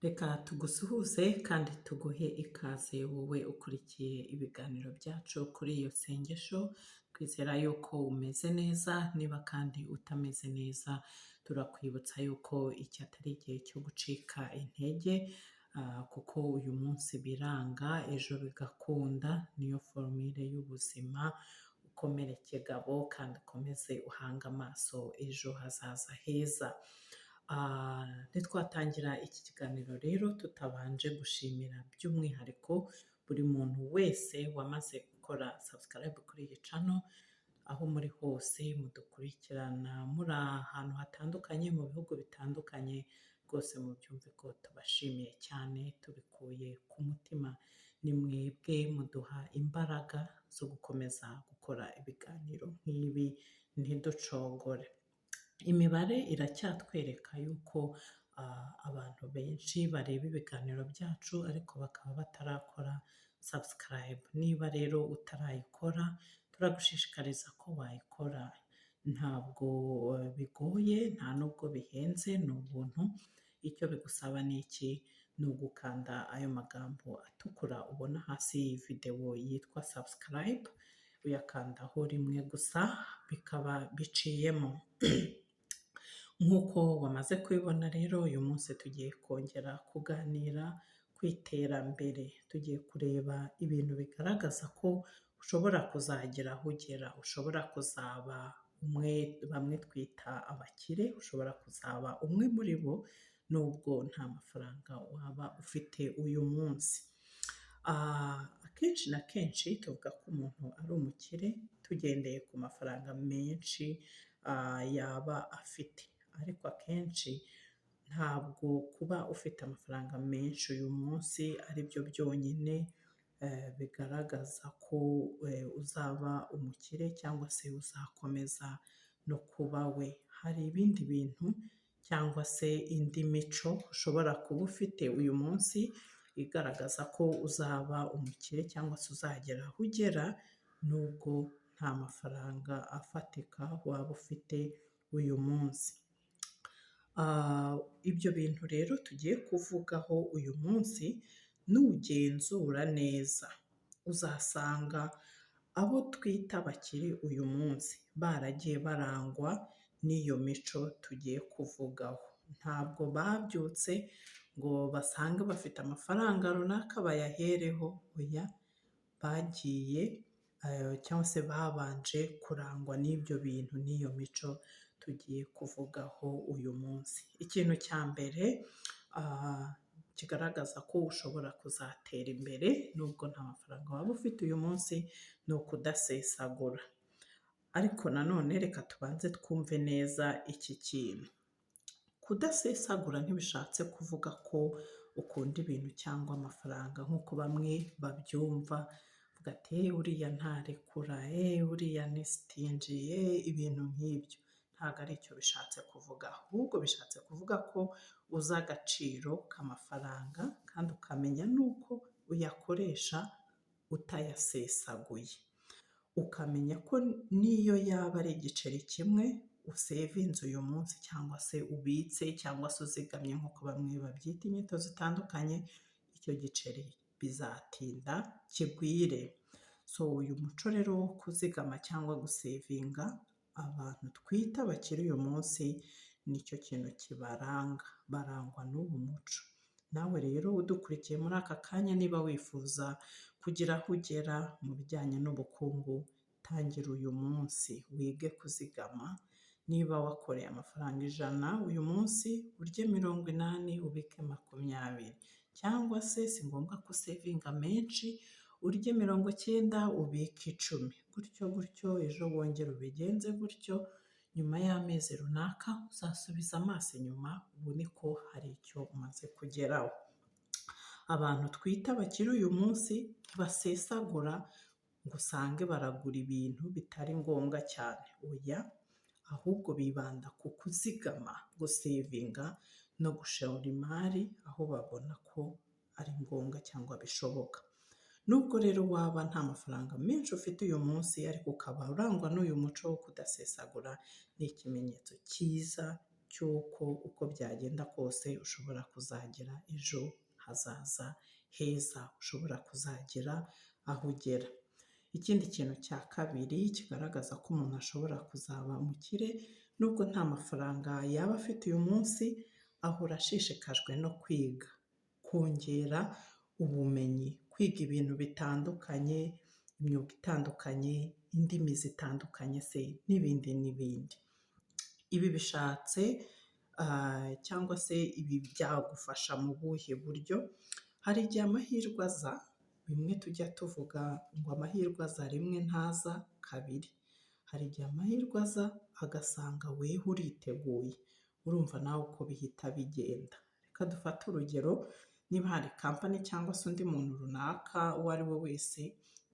Reka tugusuhuze kandi tuguhe ikaze wowe ukurikiye ibiganiro byacu kuri iyo sengesho, twizera yuko umeze neza, niba kandi utameze neza turakwibutsa yuko iki atari igihe cyo gucika intege, kuko uyu munsi biranga ejo bigakunda, niyo forumire y'ubuzima. Ukomere kigabo kandi ukomeze uhange amaso ejo hazaza heza. Ntitwatangira iki kiganiro rero tutabanje gushimira by'umwihariko buri muntu wese wamaze gukora subscribe kuri iyi channel, aho muri hose mudukurikirana muri ahantu hatandukanye mu bihugu bitandukanye, rwose mubyumve ko tubashimiye cyane tubikuye ku mutima. Ni mwebwe muduha imbaraga zo gukomeza gukora ibiganiro nk'ibi ntiducogore. Imibare iracyatwereka yuko abantu benshi bareba ibiganiro byacu ariko bakaba batarakora subscribe. Niba rero utarayikora turagushishikariza ko wayikora, ntabwo bigoye nta nubwo bihenze, ni ubuntu. Icyo bigusaba ni iki? Ni ugukanda ayo magambo atukura ubona hasi y'iyi videwo yitwa subscribe, uyakandaho rimwe gusa bikaba biciyemo. Nk'uko wamaze kubibona rero uyu munsi tugiye kongera kuganira ku iterambere, tugiye kureba ibintu bigaragaza ko ushobora kuzagera aho ugera, ushobora kuzaba bamwe twita abakire, ushobora kuzaba umwe muri bo nubwo nta mafaranga waba ufite uyu munsi. Akenshi na kenshi tuvuga ko umuntu ari umukire tugendeye ku mafaranga menshi yaba afite, ariko akenshi ntabwo kuba ufite amafaranga menshi uyu munsi ari byo byonyine bigaragaza ko uzaba umukire cyangwa se uzakomeza no kuba we. Hari ibindi bintu cyangwa se indi mico ushobora kuba ufite uyu munsi igaragaza ko uzaba umukire cyangwa se uzagera aho ugera nubwo nta mafaranga afatika waba ufite uyu munsi. Ibyo bintu rero tugiye kuvugaho uyu munsi, nugenzura neza uzasanga abo twita abakire uyu munsi baragiye barangwa n'iyo mico tugiye kuvugaho. Ntabwo babyutse ngo basange bafite amafaranga runaka bayahereho, oya, bagiye cyangwa se babanje kurangwa n'ibyo bintu n'iyo mico tugiye kuvugaho uyu munsi. Ikintu cya mbere kigaragaza ko ushobora kuzatera imbere nubwo nta mafaranga waba ufite uyu munsi, ni ukudasesagura. Ariko nanone reka tubanze twumve neza iki kintu. Kudasesagura ntibishatse kuvuga ko ukunda ibintu cyangwa amafaranga nk'uko bamwe babyumva, vuga ati uriya ntarekura, uriya ni stingy, ibintu nk'ibyo. Ntabwo ari icyo bishatse kuvuga, ahubwo bishatse kuvuga ko uzi agaciro k'amafaranga kandi ukamenya n'uko uyakoresha utayasesaguye. Ukamenya ko n'iyo yaba ari igiceri kimwe usevinze uyu munsi cyangwa se ubitse cyangwa se uzigamye nk'uko bamwe babyita inyito zitandukanye, icyo giceri bizatinda kigwire. So uyu muco rero wo kuzigama cyangwa gusevinga, abantu twita abakire uyu munsi nicyo kintu kibaranga, barangwa n'ubu muco. Nawe rero udukurikiye muri aka kanya, niba wifuza kugira aho ugera mu bijyanye n'ubukungu, tangira uyu munsi wige kuzigama. Niba wakoreye amafaranga 100 uyu munsi, urye 80 ubike 20, cyangwa se si ngombwa ko usevinga menshi, urye 90 ubike 10, gutyo gutyo ejo wongere ubigenze gutyo. Nyuma y'amezi runaka uzasubiza amaso inyuma ubone ko hari icyo umaze kugeraho. Abantu twita abakire uyu munsi ntibasesagura ngo usange baragura ibintu bitari ngombwa cyane, oya, ahubwo bibanda ku kuzigama, gusevinga no gushora imari aho babona ko ari ngombwa cyangwa bishoboka. Nubwo rero waba nta mafaranga menshi ufite uyu munsi, ariko ukaba urangwa n'uyu muco wo kudasesagura, ni ikimenyetso cyiza cy'uko uko byagenda kose ushobora kuzagira ejo hazaza heza, ushobora kuzagera aho ugera. Ikindi kintu cya kabiri kigaragaza ko umuntu ashobora kuzaba umukire nubwo nta mafaranga yaba afite uyu munsi, ahora ashishikajwe no kwiga, kongera ubumenyi, kwiga ibintu bitandukanye, imyuga itandukanye, indimi zitandukanye se n'ibindi n'ibindi. Ibi bishatse cyangwa se ibi byagufasha mu buhe buryo? Hari igihe amahirwe aza, bimwe tujya tuvuga ngo amahirwe aza rimwe ntaza kabiri. Hari igihe amahirwe aza agasanga weho uriteguye, urumva nawe uko bihita bigenda. Reka dufate urugero, niba hari kampani cyangwa se undi muntu runaka uwo ari we wese,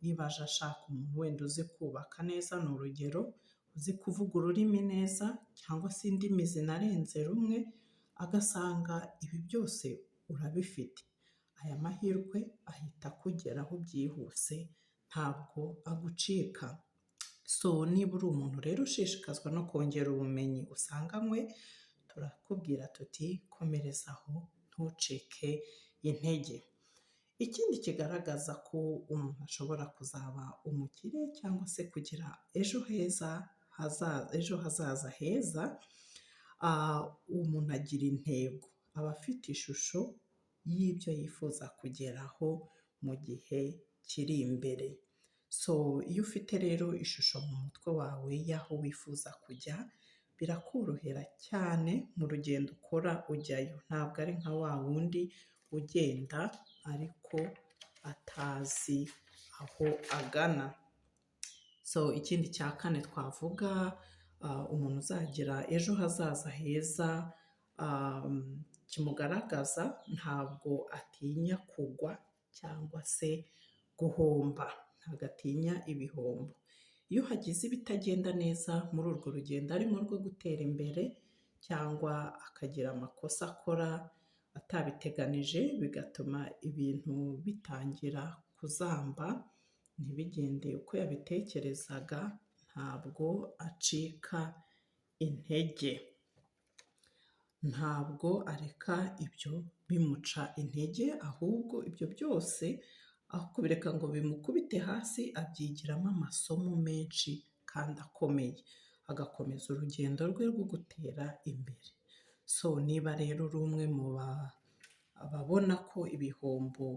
niba aje ashaka umuntu wenda uzi kubaka neza, ni urugero, uzi kuvuga ururimi neza cyangwa se indimi zinarenze rumwe, agasanga ibi byose urabifite, aya mahirwe ahita akugeraho byihuse, ntabwo agucika. So niba uri umuntu rero ushishikazwa no kongera ubumenyi usanganywe, turakubwira tuti komerezaho ntucike intege. Ikindi kigaragaza ko umuntu ashobora kuzaba umukire cyangwa se kugira ejo hazaza heza, umuntu agira intego, aba afite ishusho y'ibyo yifuza kugeraho mu gihe kiri imbere. So iyo ufite rero ishusho mu mutwe wawe y'aho wifuza kujya, birakorohera cyane mu rugendo ukora ujyayo, ntabwo ari nka wa wundi ugenda ariko atazi aho agana. So ikindi cya kane twavuga, umuntu uzagira ejo hazaza heza, kimugaragaza ntabwo atinya kugwa cyangwa se guhomba, ntabwo atinya ibihombo. Iyo hagize ibitagenda neza muri urwo rugendo arimo rwo gutera imbere, cyangwa akagira amakosa akora atabiteganije bigatuma ibintu bitangira kuzamba, ntibigende uko yabitekerezaga, ntabwo acika intege, ntabwo areka ibyo bimuca intege, ahubwo ibyo byose aho kubireka ngo bimukubite hasi, abyigiramo amasomo menshi kandi akomeye, agakomeza urugendo rwe rwo gutera imbere. So niba rero uri umwe mu babona ko ibihombo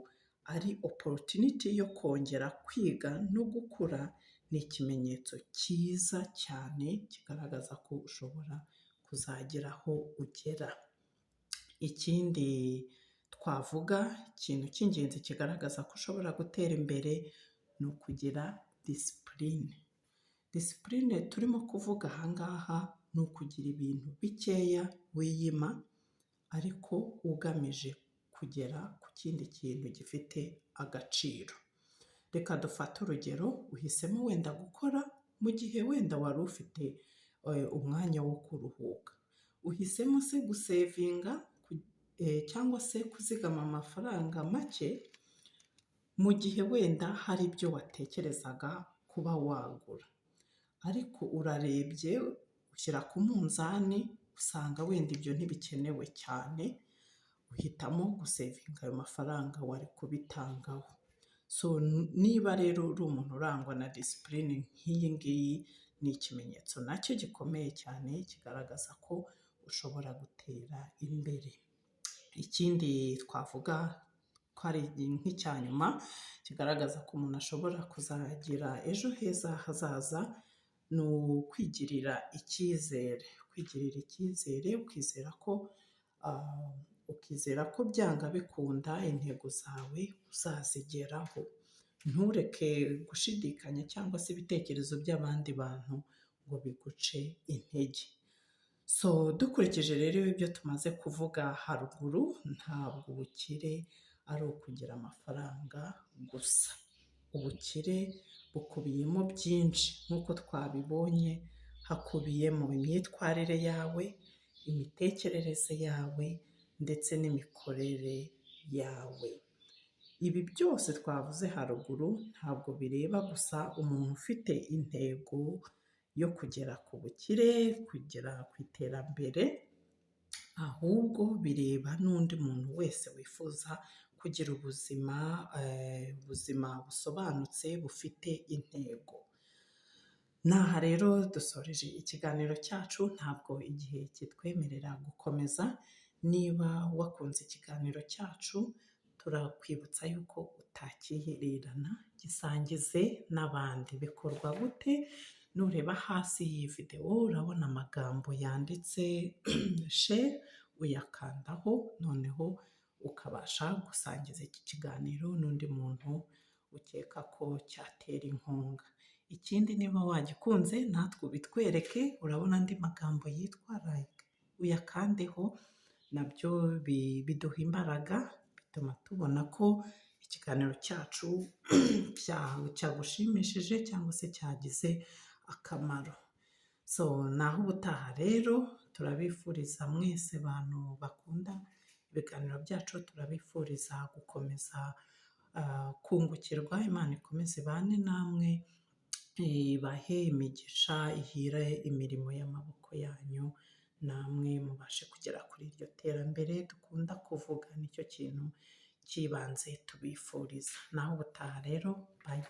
ari opportunity yo kongera kwiga no gukura, ni ikimenyetso cyiza cyane kigaragaza ko ushobora kuzagera aho ugera. Ikindi twavuga, ikintu cy'ingenzi kigaragaza ko ushobora gutera imbere, ni ukugira disipurine. Disipurine turimo kuvuga aha ngaha ni ukugira ibintu bikeya wiyima, ariko ugamije kugera ku kindi kintu gifite agaciro. Reka dufate urugero, uhisemo wenda gukora mu gihe wenda wari ufite umwanya wo kuruhuka, uhisemo se gusevinga cyangwa se kuzigama amafaranga make mu gihe wenda hari ibyo watekerezaga kuba wagura, ariko urarebye ushyira ku munzani usanga wenda ibyo ntibikenewe cyane, uhitamo gusevinga ayo mafaranga wari kubitangaho. So niba rero uri umuntu urangwa na disipurine nk'iyi ngiyi, ni ikimenyetso nacyo gikomeye cyane kigaragaza ko ushobora gutera imbere. Ikindi twavuga ko ari nk'icya nyuma kigaragaza ko umuntu ashobora kuzagira ejo heza hazaza, ni ukwigirira icyizere. Kwigirira icyizere, ukizera ko byanga bikunda intego zawe uzazigeraho. Ntureke gushidikanya cyangwa se ibitekerezo by'abandi bantu ngo biguce intege. So dukurikije rero ibyo tumaze kuvuga haruguru, ntabwo ubukire ari ukugira amafaranga gusa. Ubukire bukubiyemo byinshi nk'uko twabibonye, hakubiyemo imyitwarire yawe, imitekerereze yawe ndetse n'imikorere yawe. Ibi byose twavuze haruguru ntabwo bireba gusa umuntu ufite intego yo kugera ku bukire, kugera ku iterambere, ahubwo bireba n'undi muntu wese wifuza kugira ubuzima busobanutse bufite intego. N'aha rero dusoreje ikiganiro cyacu, ntabwo igihe kitwemerera gukomeza. Niba wakunze ikiganiro cyacu, turakwibutsa yuko utakihererana, gisangize n'abandi. Bikorwa gute? Nureba hasi y'iyi videwo urabona amagambo yanditse share, uyakandaho noneho ukabasha gusangiza iki kiganiro n'undi muntu ukeka ko cyatera inkunga. Ikindi, niba wagikunze natwe ubitwereke, urabona andi magambo yitwa like, uyakandeho, nabyo biduha imbaraga, bituma tubona ko ikiganiro cyacu cyagushimishije cyangwa se cyagize akamaro. Naho ubutaha rero, turabifuriza mwese bantu bakunda ibiganiro byacu, turabifuriza gukomeza kungukirwa. Imana ikomeze ibane namwe, ibahe imigisha, ihire imirimo y'amaboko yanyu, namwe mubashe kugera kuri iryo terambere dukunda kuvuga. Nicyo kintu cy'ibanze tubifuriza. Naho ubutaha rero, bye.